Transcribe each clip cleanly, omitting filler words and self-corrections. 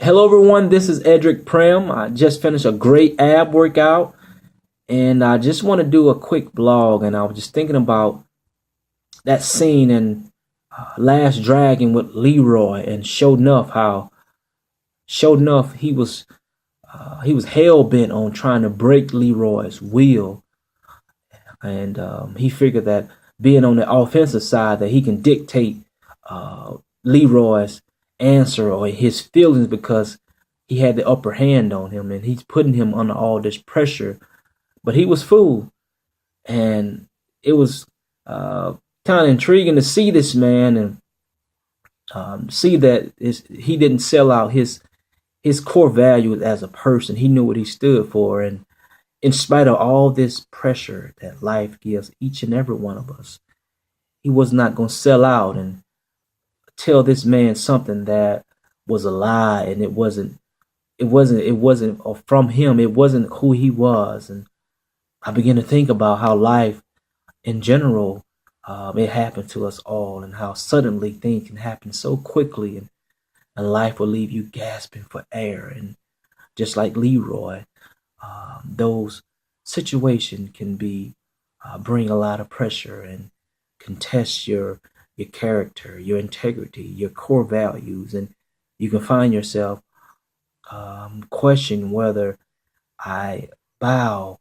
Hello, everyone. This is Edric Prim. I just finished a great ab workout, and I just want to do a quick blog. And I was just thinking about that scene in Last Dragon with Leroy, and sure enough, he was hell bent on trying to break Leroy's will, and he figured that being on the offensive side, that he can dictate Leroy's answer or his feelings because he had the upper hand on him and he's putting him under all this pressure. But he was fooled, and it was kind of intriguing to see this man and see that he didn't sell out his core values as a person. He knew what he stood for, and in spite of all this pressure that life gives each and every one of us, he was not going to sell out and tell this man something that was a lie, and it wasn't from him. It wasn't who he was. And I began to think about how life in general, it happened to us all, and how suddenly things can happen so quickly, and life will leave you gasping for air. And just like Leroy, those situations can be bring a lot of pressure and contest your character, your integrity, your core values, and you can find yourself questioning whether I bow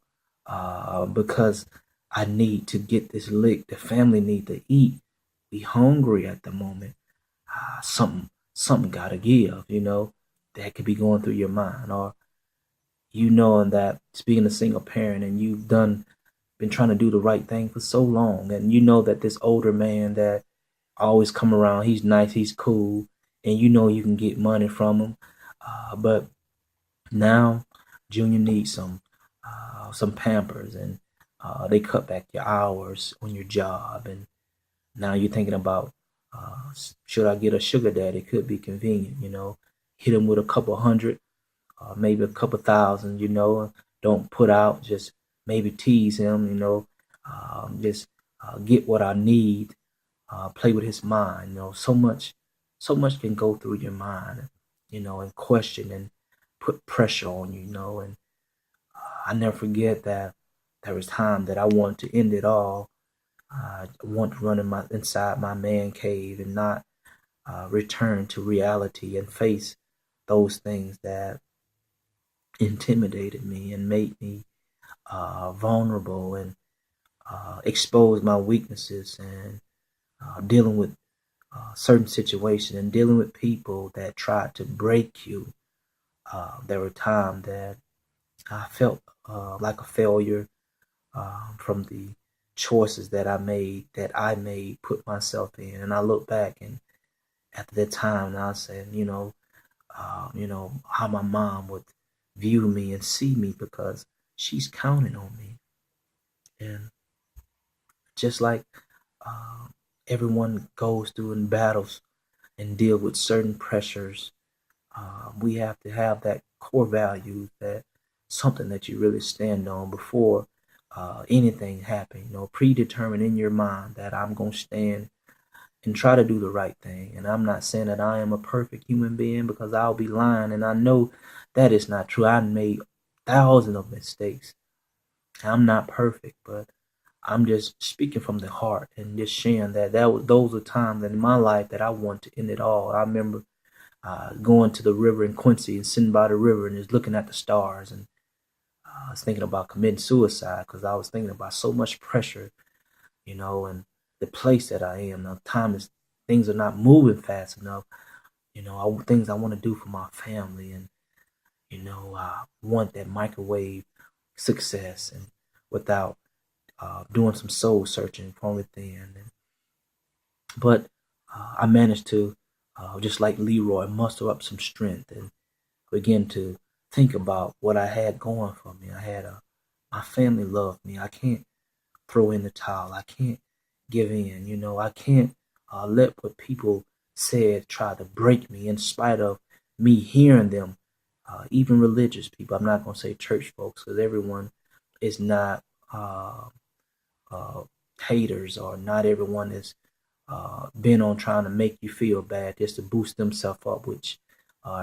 because I need to get this lick. The family need to eat. We hungry at the moment. Something gotta give. That could be going through your mind, or knowing that being a single parent and you've been trying to do the right thing for so long, and you know that this older man that always come around, he's nice, he's cool, and you can get money from him, but now Junior needs some Pampers, and they cut back your hours on your job, and now you're thinking about should I get a sugar daddy? Could be convenient, hit him with a couple hundred, maybe a couple thousand, don't put out, just maybe tease him, just get what I need, play with his mind. So much can go through your mind, and question and put pressure on you, and I never forget that there was time that I wanted to end it all. I want to run inside my man cave and not return to reality and face those things that intimidated me and made me vulnerable, and expose my weaknesses, and dealing with certain situations and dealing with people that tried to break you. There were times that I felt like a failure from the choices that I made, put myself in. And I look back, and after that time, I said, how my mom would view me and see me, because she's counting on me. And just like everyone goes through in battles and deal with certain pressures, we have to have that core value, that something that you really stand on before anything happen. Predetermine in your mind that I'm going to stand and try to do the right thing. And I'm not saying that I am a perfect human being, because I'll be lying, and I know that is not true. I made thousands of mistakes. I'm not perfect, but I'm just speaking from the heart and just sharing those are times in my life that I want to end it all. I remember going to the river in Quincy and sitting by the river and just looking at the stars, and I was thinking about committing suicide, because I was thinking about so much pressure, and the place that I am. Now, things are not moving fast enough. Things I want to do for my family, and I want that microwave success, and without doing some soul searching from within. But I managed to, just like Leroy, muster up some strength and begin to think about what I had going for me. My family loved me. I can't throw in the towel. I can't give in. I can't let what people said try to break me, in spite of me hearing them. Even religious people. I'm not going to say church folks, because everyone is not uh, haters, or not everyone is bent on trying to make you feel bad just to boost themselves up, which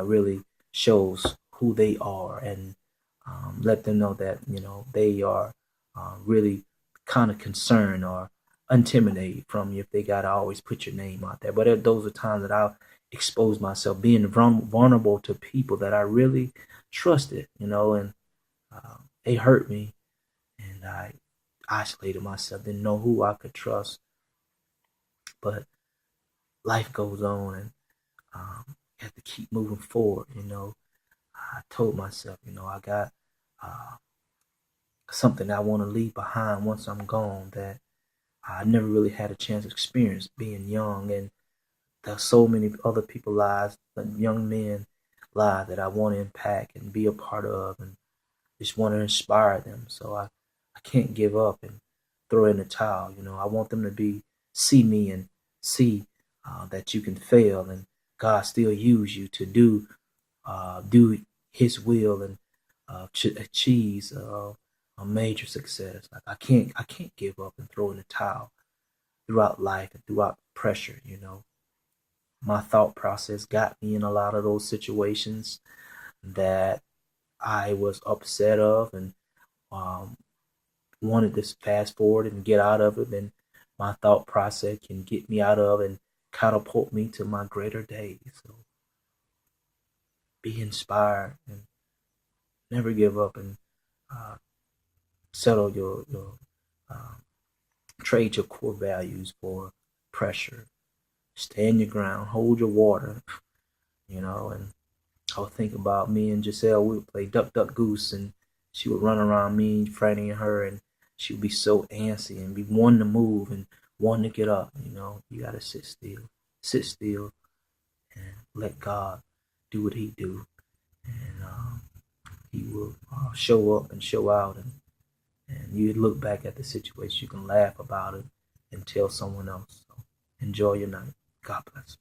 really shows who they are, and let them know that they are really kind of concerned or intimidated from you if they gotta always put your name out there. But those are times that I'll expose myself, being vulnerable to people that I really trusted, and they hurt me, and I isolated myself, didn't know who I could trust. But life goes on, and you have to keep moving forward. I told myself, I got uh, something I want to leave behind once I'm gone that I never really had a chance to experience being young. And there's so many other people's lives, young men lives that I want to impact and be a part of, and just want to inspire them. So I can't give up and throw in the towel. I want them to see me and see that you can fail, and God still use you to do His will, and achieve a major success. Like I can't give up and throw in the towel throughout life and throughout pressure. My thought process got me in a lot of those situations that I was upset of, and um, wanted to fast forward and get out of it. And my thought process can get me out of and catapult me to my greater days. So be inspired and never give up, and uh, settle your trade your core values for pressure. Stand your ground, hold your water, and I would think about me and Giselle. We would play duck, duck, goose, and she would run around me, frightening her, and she would be so antsy and be wanting to move and wanting to get up. You gotta sit still, and let God do what He do, and He will show up and show out, and you look back at the situation, you can laugh about it and tell someone else. So enjoy your night. God bless.